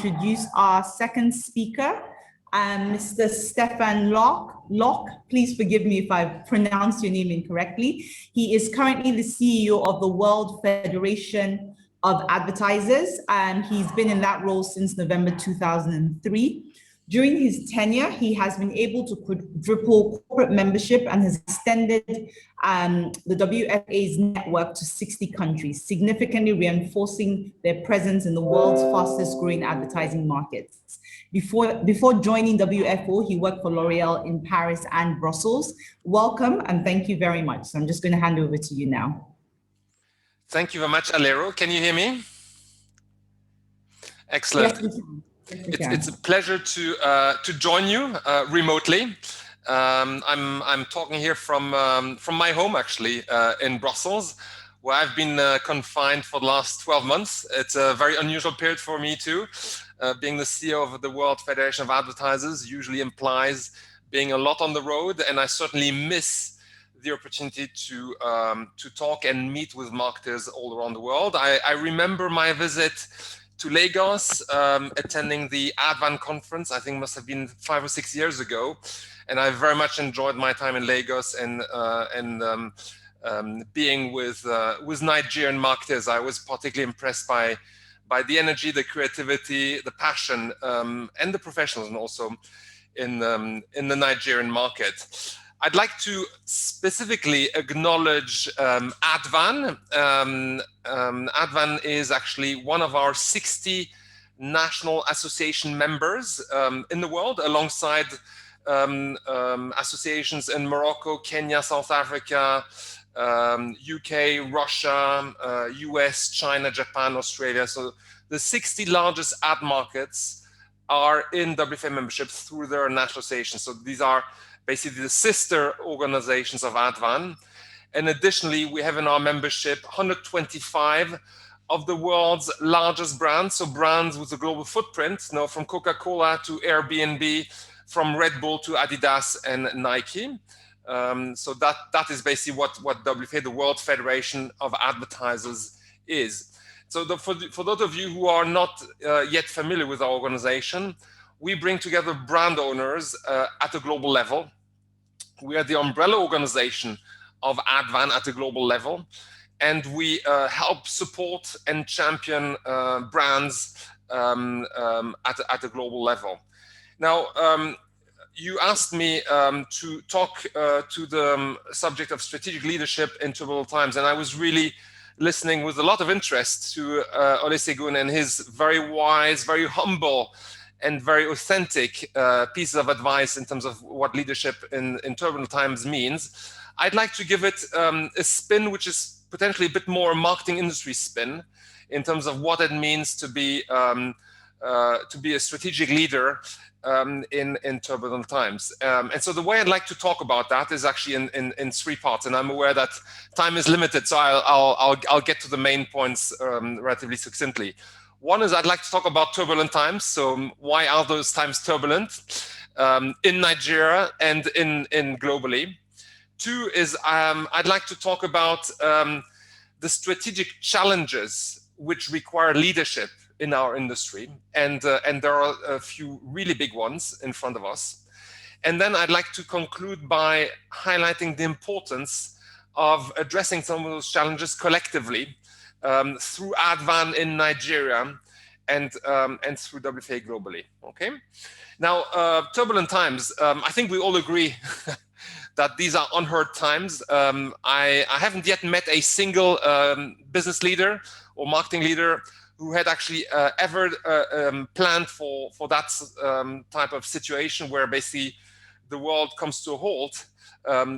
introduce our second speaker, Mr. Stephan Loerke. Please forgive me if I pronounced your name incorrectly. He is currently the CEO of the World Federation of Advertisers, and he's been in that role since November 2003. During his tenure, he has been able to quadruple corporate membership and has extended the WFA's network to 60 countries, significantly reinforcing their presence in the world's fastest growing advertising markets. Before joining WFO, he worked for L'Oreal in Paris and Brussels. Welcome and thank you very much. So I'm just going to hand over to you now. Thank you very much, Alero. Can you hear me? Excellent. Yes, we can. It's a pleasure to join you remotely. I'm talking here from my home, actually, in Brussels, where I've been confined for the last 12 months. It's a very unusual period for me too. Being the CEO of the World Federation of Advertisers usually implies being a lot on the road, and I certainly miss the opportunity to talk and meet with marketers all around the world. I remember my visit to Lagos, attending the ADVAN conference. I think must have been 5 or 6 years ago, and I very much enjoyed my time in Lagos and being with Nigerian marketers. I was particularly impressed by the energy, the creativity, the passion, and the professionalism also in the Nigerian market. I'd like to specifically acknowledge ADVAN. ADVAN is actually one of our 60 national association members in the world, alongside associations in Morocco, Kenya, South Africa, UK, Russia, US, China, Japan, Australia. So the 60 largest ad markets are in WFA membership through their national associations. So these are basically the sister organizations of ADVAN. And additionally, we have in our membership 125 of the world's largest brands, so brands with a global footprint, from Coca-Cola to Airbnb, from Red Bull to Adidas and Nike. So that is basically what WFA, the World Federation of Advertisers, is. So for those of you who are not yet familiar with our organization, we bring together brand owners at a global level. We are the umbrella organization of ADVAN at a global level, and we help support and champion brands at a global level. Now, you asked me to talk to the subject of strategic leadership in turbulent times, and I was really listening with a lot of interest to Olusegun and his very wise, very humble, and very authentic pieces of advice in terms of what leadership in turbulent times means. I'd like to give it a spin, which is potentially a bit more marketing industry spin, in terms of what it means to be a strategic leader in turbulent times. And so the way I'd like to talk about that is actually in 3 parts, and I'm aware that time is limited, so I'll get to the main points relatively succinctly. One is I'd like to talk about turbulent times. So why are those times turbulent in Nigeria and in globally? 2 is I'd like to talk about the strategic challenges which require leadership in our industry, and there are a few really big ones in front of us. And then I'd like to conclude by highlighting the importance of addressing some of those challenges collectively, through ADVAN in Nigeria and through WFA globally. Okay. Now, turbulent times. I think we all agree that these are unheard times. I haven't yet met a single business leader or marketing leader who had actually ever planned for that type of situation where basically the world comes to a halt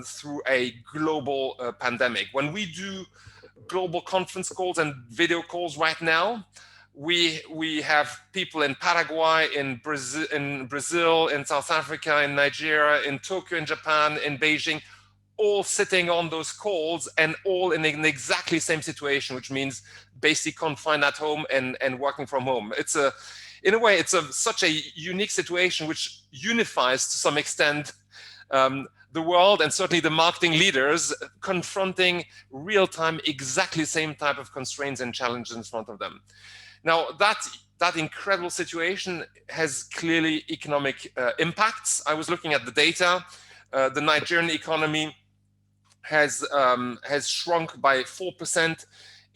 through a global pandemic. When we do global conference calls and video calls right now, we have people in Paraguay, in Brazil, in South Africa, in Nigeria, in Tokyo, in Japan, in Beijing, all sitting on those calls and all in an exactly same situation, which means basically confined at home and working from home. In a way, it's such a unique situation which unifies to some extent the world, and certainly the marketing leaders confronting real-time exactly the same type of constraints and challenges in front of them. Now, that that incredible situation has clearly economic impacts. I was looking at the data. The Nigerian economy has shrunk by 4%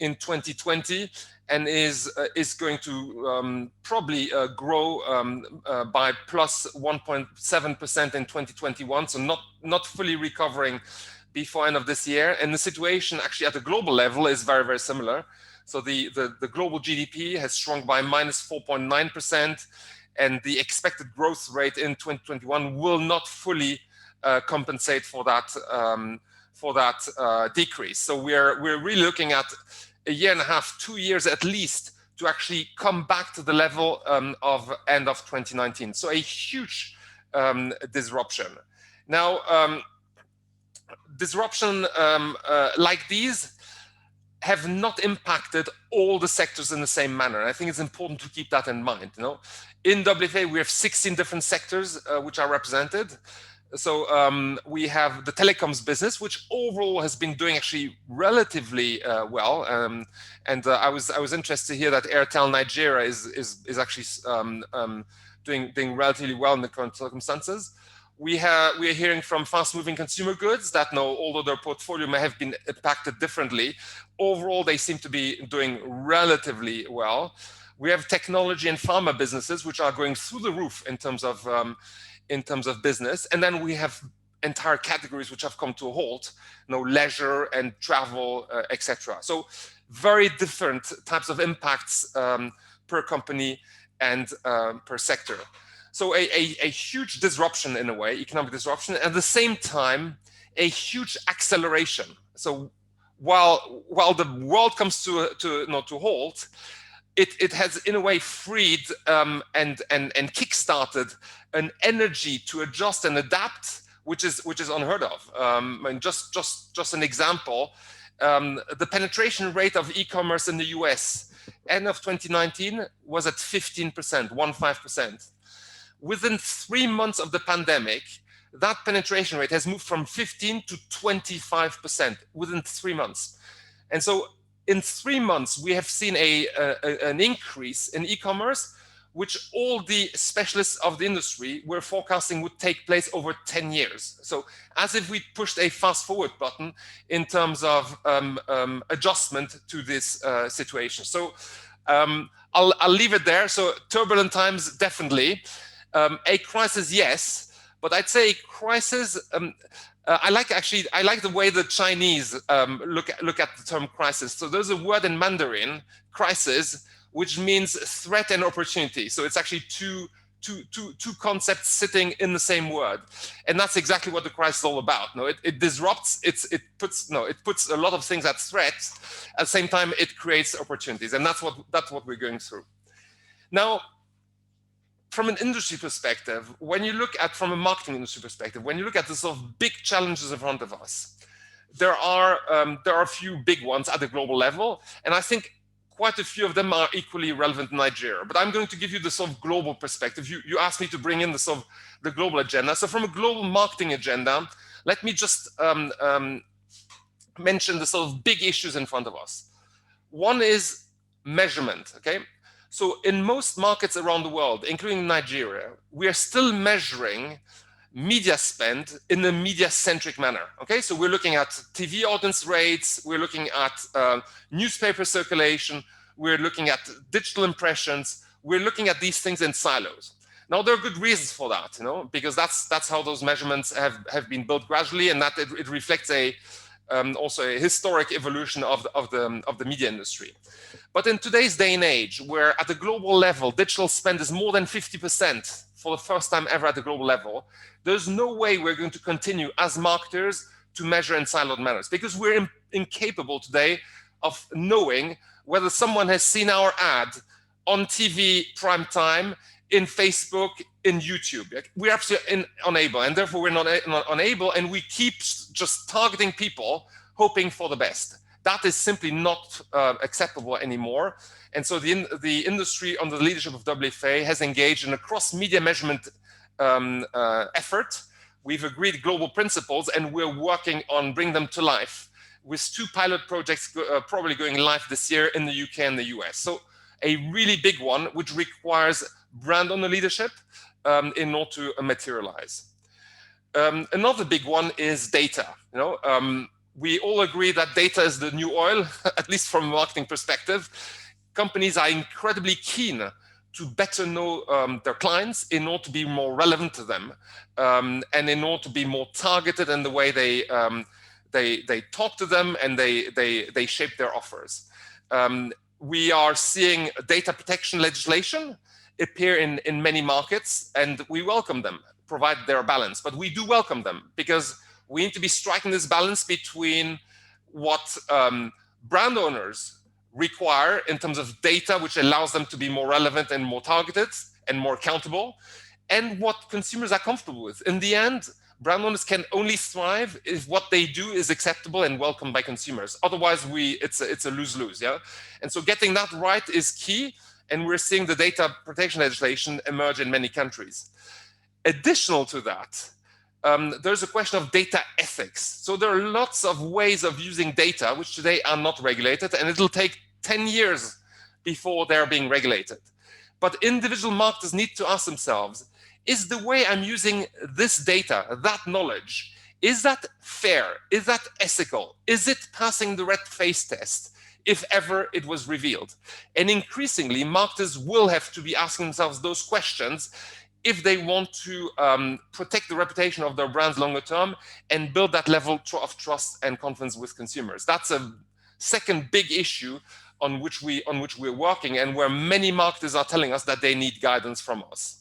in 2020 and is going to probably grow by plus 1.7% in 2021. So not fully recovering before end of this year. And the situation actually at the global level is very, very similar. So the global GDP has shrunk by minus 4.9%, and the expected growth rate in 2021 will not fully compensate for that decrease. So we're really looking at a year and a half, 2 years at least, to actually come back to the level of end of 2019. So a huge disruption. Now, disruption like these have not impacted all the sectors in the same manner. I think it's important to keep that in mind. You know, in WFA we have 16 different sectors which are represented. So we have the telecoms business, which overall has been doing actually relatively well. I was interested to hear that Airtel Nigeria is actually doing relatively well in the current circumstances. We are hearing from fast-moving consumer goods that, although their portfolio may have been impacted differently, overall they seem to be doing relatively well. We have technology and pharma businesses which are going through the roof in terms of business, and then we have entire categories which have come to a halt, leisure and travel, etc. So very different types of impacts per company and per sector. So a huge disruption in a way, economic disruption, and at the same time, a huge acceleration. So while the world comes to halt, it has in a way freed and kickstarted an energy to adjust and adapt, which is unheard of. And just an example, the penetration rate of e-commerce in the US end of 2019 was at 15%, 15%. Within 3 months of the pandemic, that penetration rate has moved from 15 to 25% within 3 months. And so in 3 months, we have seen an increase in e-commerce, which all the specialists of the industry were forecasting would take place over 10 years. So as if we pushed a fast forward button in terms of adjustment to this situation. So I'll leave it there. So turbulent times, definitely. A crisis, yes, but I'd say crisis. I like the way the Chinese look at the term crisis. So there's a word in Mandarin, crisis, which means threat and opportunity. So it's actually two concepts sitting in the same word, and that's exactly what the crisis is all about. It disrupts. It puts a lot of things at threat. At the same time, it creates opportunities, and that's what we're going through. Now, from an industry perspective, from a marketing industry perspective, when you look at the sort of big challenges in front of us, there are a few big ones at the global level, and I think quite a few of them are equally relevant in Nigeria. But I'm going to give you the sort of global perspective. You asked me to bring in the global agenda. So from a global marketing agenda, let me just mention the sort of big issues in front of us. One is measurement. Okay. So in most markets around the world, including Nigeria, we are still measuring media spend in a media-centric manner. Okay, so we're looking at TV audience rates, we're looking at newspaper circulation, we're looking at digital impressions, we're looking at these things in silos. Now there are good reasons for that, because that's how those measurements have been built gradually, and that it reflects also a historic evolution of the media industry. But in today's day and age, where at the global level, digital spend is more than 50% for the first time ever at the global level, there's no way we're going to continue as marketers to measure in siloed manners, because we're incapable today of knowing whether someone has seen our ad on TV prime time, in Facebook, in YouTube. We're absolutely unable, and therefore we're not unable, and we keep just targeting people, hoping for the best. That is simply not acceptable anymore. And so the industry, under the leadership of WFA, has engaged in a cross-media measurement effort. We've agreed global principles, and we're working on bringing them to life with 2 pilot projects probably going live this year in the UK and the US. So a really big one, which requires brand owner leadership in order to materialize. Another big one is data. We all agree that data is the new oil, at least from a marketing perspective. Companies are incredibly keen to better know their clients in order to be more relevant to them, and in order to be more targeted in the way they talk to them and they shape their offers. We are seeing data protection legislation appear in many markets, and we welcome them, provided they're balanced. But we do welcome them because we need to be striking this balance between what brand owners require in terms of data, which allows them to be more relevant and more targeted and more accountable, and what consumers are comfortable with. In the end, brand owners can only thrive if what they do is acceptable and welcomed by consumers. Otherwise, it's a lose-lose, yeah? And so getting that right is key, and we're seeing the data protection legislation emerge in many countries. Additional to that, there's a question of data ethics. So there are lots of ways of using data which today are not regulated, and it'll take 10 years before they're being regulated. But individual marketers need to ask themselves, is the way I'm using this data, that knowledge, is that fair? Is that ethical? Is it passing the red face test if ever it was revealed? And increasingly, marketers will have to be asking themselves those questions if they want to protect the reputation of their brands longer term and build that level of trust and confidence with consumers. That's a second big issue on which we're working, and where many marketers are telling us that they need guidance from us.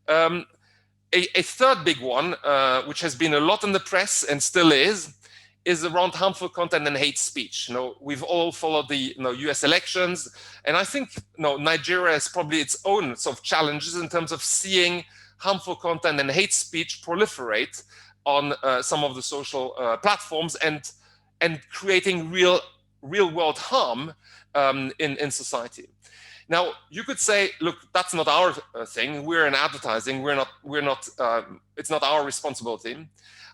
A third big one, which has been a lot in the press and still is around harmful content and hate speech. We've all followed the US elections, and I think Nigeria has probably its own sort of challenges in terms of seeing harmful content and hate speech proliferate on some of the social platforms and creating real world harm in society. Now, you could say, look, that's not our thing. We're in advertising. It's not our responsibility.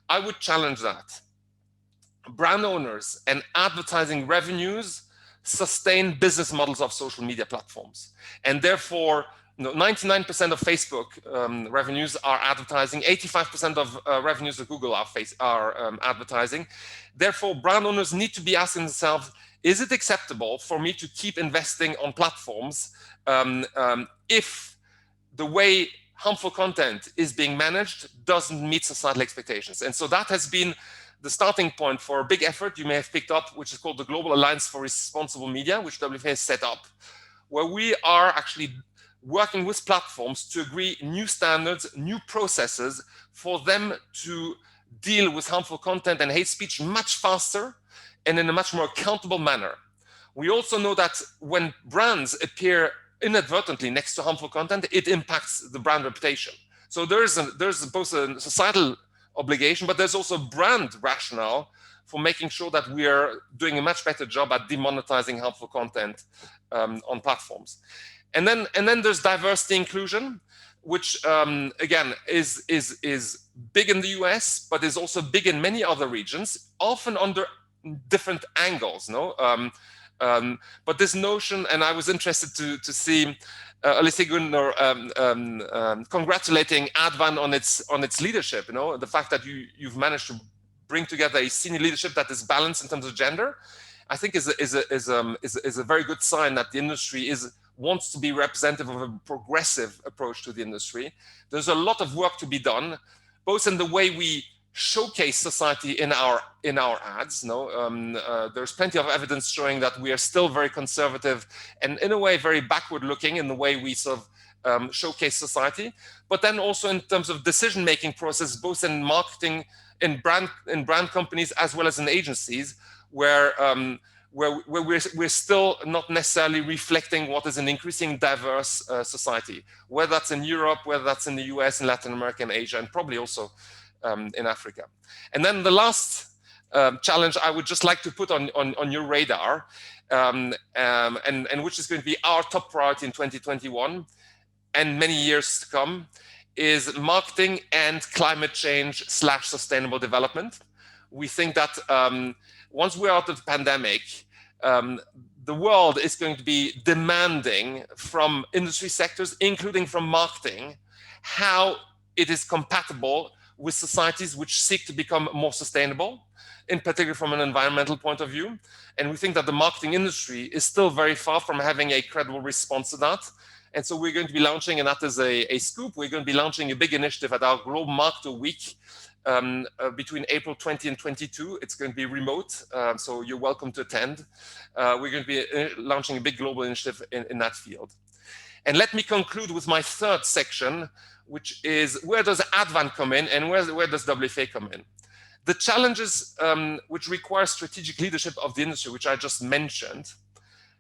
I would challenge that. Brand owners and advertising revenues sustain business models of social media platforms. And therefore, 99% of Facebook revenues are advertising, 85% of revenues of Google are advertising. Therefore, brand owners need to be asking themselves, is it acceptable for me to keep investing on platforms if the way harmful content is being managed doesn't meet societal expectations? And so that has been the starting point for a big effort you may have picked up, which is called the Global Alliance for Responsible Media, which WFA has set up, where we are actually working with platforms to agree new standards, new processes for them to deal with harmful content and hate speech much faster and in a much more accountable manner. We also know that when brands appear inadvertently next to harmful content, it impacts the brand reputation. So there's both a societal obligation, but there's also brand rationale for making sure that we are doing a much better job at demonetizing harmful content on platforms. And then there's diversity inclusion, which again is big in the US, but is also big in many other regions, often under different angles. But this notion, and I was interested to see Olusegun congratulating ADVAN on its leadership. The fact that you've managed to bring together a senior leadership that is balanced in terms of gender, I think is a very good sign that the industry wants to be representative of a progressive approach to the industry. There's a lot of work to be done, both in the way we showcase society in our ads. There's plenty of evidence showing that we are still very conservative and in a way very backward looking in the way we sort of showcase society, but then also in terms of decision-making process, both in marketing, in brand companies as well as in agencies, where we're still not necessarily reflecting what is an increasingly diverse society, whether that's in Europe, whether that's in the US, in Latin America, and Asia, and probably also in Africa. And then the last challenge I would just like to put on your radar, and which is going to be our top priority in 2021 and many years to come, is marketing and climate change / sustainable development. We think that once we're out of the pandemic, the world is going to be demanding from industry sectors, including from marketing, how it is compatible with societies which seek to become more sustainable, in particular from an environmental point of view. And we think that the marketing industry is still very far from having a credible response to that. And so we're going to be launching, and that is a scoop, we're going to be launching a big initiative at our Global Marketer Week between April 20 and 22. It's going to be remote, so you're welcome to attend. We're going to be launching a big global initiative in that field. And let me conclude with my third section, which is where does ADVAN come in and where does WFA come in? The challenges which require strategic leadership of the industry, which I just mentioned,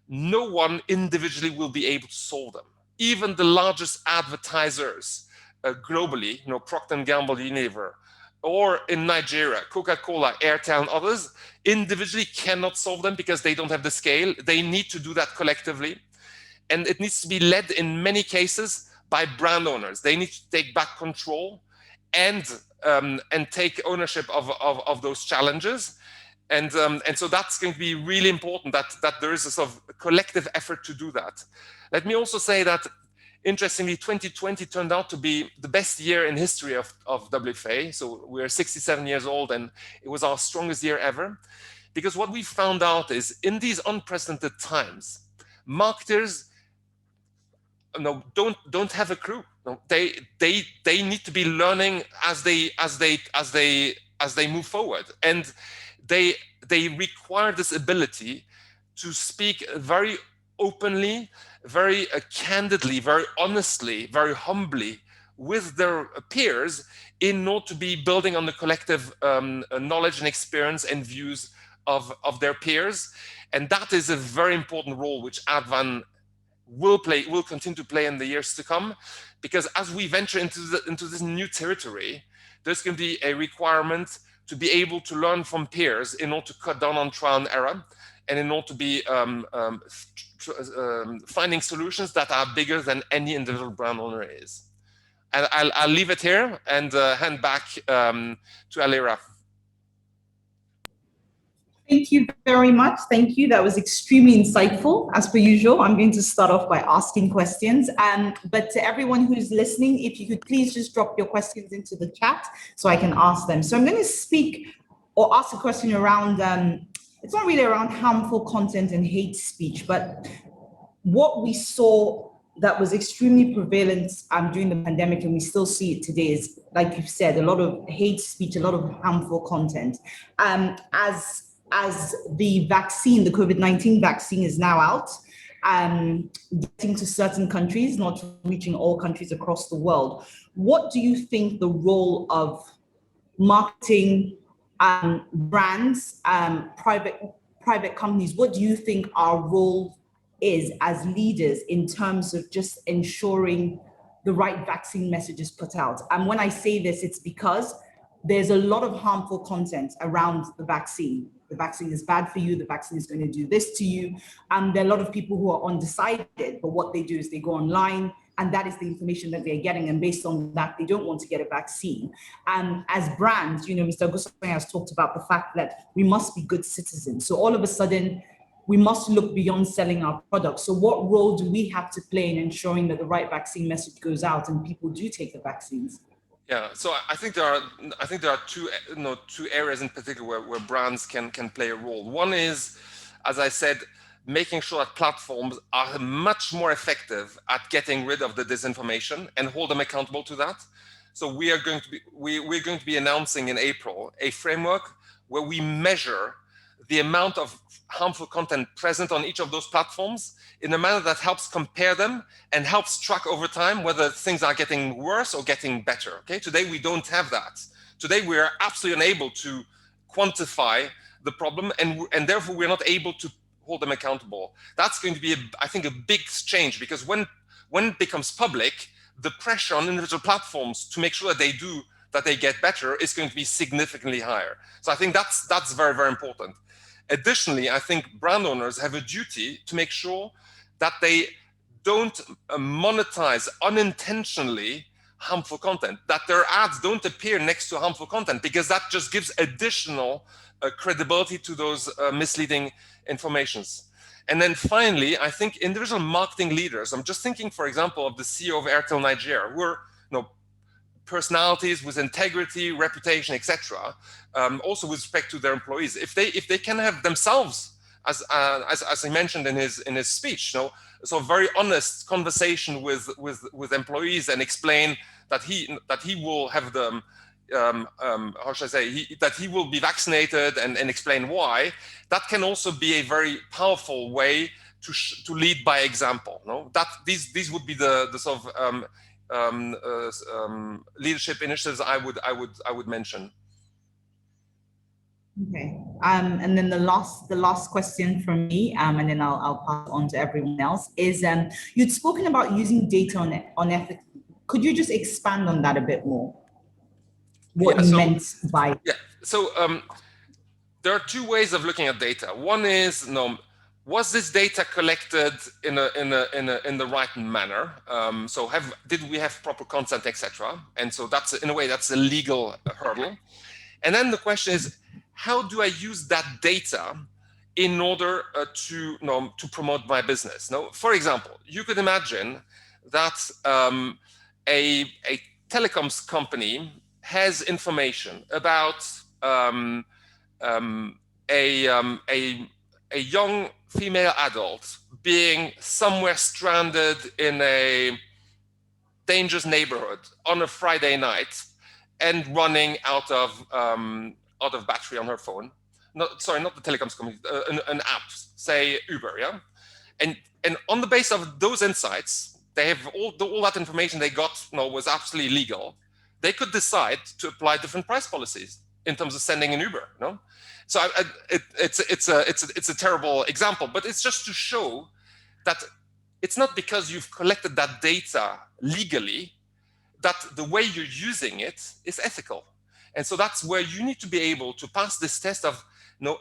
no one individually will be able to solve them. Even the largest advertisers globally, Procter & Gamble, Unilever, or in Nigeria, Coca-Cola, Airtel, and others, individually cannot solve them because they don't have the scale. They need to do that collectively. And it needs to be led in many cases by brand owners. They need to take back control and take ownership of those challenges. And so that's going to be really important that there is a sort of collective effort to do that. Let me also say that, interestingly, 2020 turned out to be the best year in history of WFA. So we're 67 years old, and it was our strongest year ever. Because what we found out is, in these unprecedented times, marketers don't have a clue. They need to be learning as they move forward, and they require this ability to speak very openly, very candidly, very honestly, very humbly with their peers in order to be building on the collective knowledge and experience and views of their peers. And that is a very important role which ADVAN will continue to play in the years to come, because as we venture into this new territory, there's going to be a requirement to be able to learn from peers in order to cut down on trial and error, and in order to be finding solutions that are bigger than any individual brand owner is. And I'll leave it here and hand back to Alira. Thank you very much. Thank you. That was extremely insightful. As per usual, I'm going to start off by asking questions. But to everyone who's listening, if you could please just drop your questions into the chat so I can ask them. So I'm going to speak or ask a question around, it's not really around harmful content and hate speech, but what we saw that was extremely prevalent during the pandemic, and we still see it today, is, like you've said, a lot of hate speech, a lot of harmful content. As the vaccine, the COVID-19 vaccine is now out, getting to certain countries, not reaching all countries across the world, what do you think the role of marketing, brands, private companies, what do you think our role is as leaders in terms of just ensuring the right vaccine message is put out? And when I say this, it's because there's a lot of harmful content around the vaccine. The vaccine is bad for you. The vaccine is going to do this to you. And there are a lot of people who are undecided, but what they do is they go online, and that is the information that they're getting. And based on that, they don't want to get a vaccine. And as brands, Mr. Gusman has talked about the fact that we must be good citizens. So all of a sudden, we must look beyond selling our products. So what role do we have to play in ensuring that the right vaccine message goes out and people do take the vaccines? Yeah, so I think there are two areas in particular where brands can play a role. One is, as I said, making sure that platforms are much more effective at getting rid of the disinformation and hold them accountable to that. So we're going to be announcing in April a framework where we measure the amount of harmful content present on each of those platforms in a manner that helps compare them and helps track over time whether things are getting worse or getting better. Okay, today we don't have that. Today we are absolutely unable to quantify the problem, and therefore we're not able to hold them accountable. That's going to be, I think, a big change, because when it becomes public, the pressure on individual platforms to make sure that they get better is going to be significantly higher. So I think that's very, very important. Additionally, I think brand owners have a duty to make sure that they don't monetize unintentionally harmful content, that their ads don't appear next to harmful content, because that just gives additional credibility to those misleading informations. And then finally, I think individual marketing leaders, I'm just thinking, for example, of the CEO of Airtel Nigeria, who are personalities with integrity, reputation, etc. Also with respect to their employees. If they can have themselves, as he mentioned in his speech, so very honest conversation with employees and explain that he will have them. How should I say, that he will be vaccinated and explain why, that can also be a very powerful way to lead by example. That these would be the sort of leadership initiatives I would mention. Okay, and then the last question from me, and then I'll pass on to everyone else, is you'd spoken about using data on ethics. Could you just expand on that a bit more? What you meant by there are two ways of looking at data. One is, was this data collected in the right manner? So did we have proper consent, etc. And so that's, in a way, that's a legal hurdle. And then the question is, how do I use that data in order to promote my business? For example, you could imagine that a telecoms company has information about a young female adult being somewhere stranded in a dangerous neighborhood on a Friday night and running out of battery on her phone. Sorry, not the telecoms company, an app, say Uber, yeah? And on the basis of those insights, they have all that information they got was absolutely legal. They could decide to apply different price policies in terms of sending an Uber, So it's a terrible example, but it's just to show that it's not because you've collected that data legally that the way you're using it is ethical. And so that's where you need to be able to pass this test of,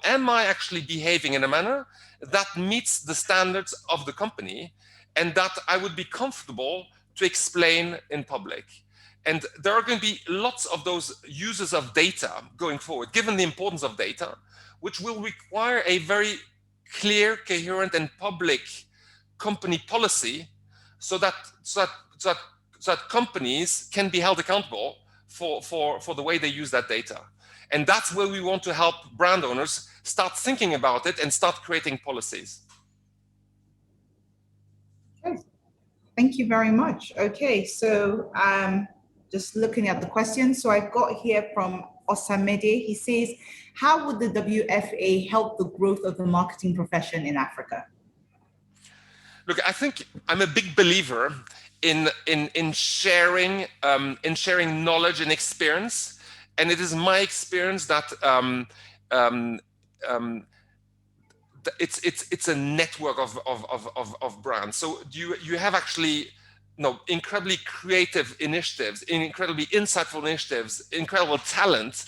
am I actually behaving in a manner that meets the standards of the company and that I would be comfortable to explain in public? And there are going to be lots of those uses of data going forward, given the importance of data, which will require a very clear, coherent, and public company policy so that companies can be held accountable for the way they use that data. And that's where we want to help brand owners start thinking about it and start creating policies. Okay. Thank you very much. Okay, so just looking at the questions. So I've got here from Osamede. He says, how would the WFA help the growth of the marketing profession in Africa? Look, I think I'm a big believer in sharing knowledge and experience, and it is my experience that it's a network of brands. So you have actually incredibly creative initiatives, incredibly insightful initiatives, incredible talent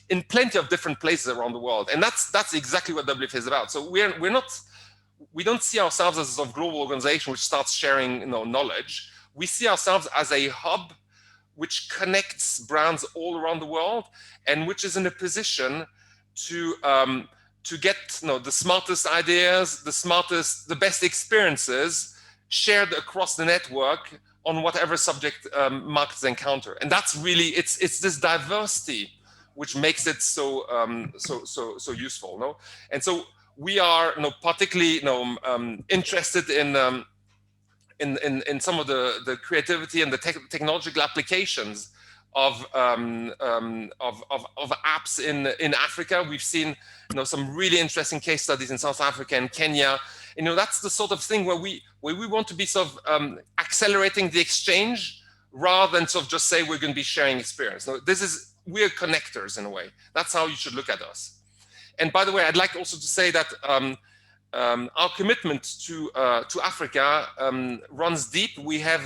in plenty of different places around the world, and that's exactly what WFA is about. So we don't see ourselves as a sort of global organization which starts sharing knowledge. We see ourselves as a hub which connects brands all around the world and which is in a position to get the smartest ideas, the best experiences shared across the network on whatever subject markets encounter. And that's really, it's this diversity which makes it so useful. And so we are particularly interested in some of the creativity and the technological applications of apps in Africa. We've seen some really interesting case studies in South Africa and Kenya. That's the sort of thing where we want to be sort of accelerating the exchange rather than sort of just say we're going to be sharing experience. We're connectors in a way. That's how you should look at us. And by the way, I'd like also to say that our commitment to Africa runs deep. We have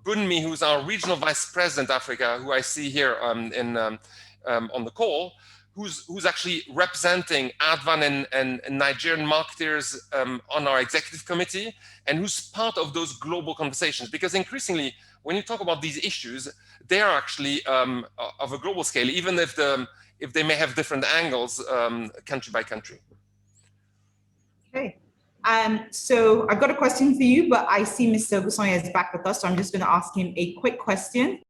Bunmi, who's our regional vice president Africa, who I see here on the call, who's actually representing ADVAN and Nigerian marketers on our executive committee, and who's part of those global conversations. Because increasingly, when you talk about these issues, they are actually of a global scale, even if they may have different angles country by country. Okay. So I've got a question for you, but I see Mr. Gussoya is back with us, so I'm just going to ask him a quick question.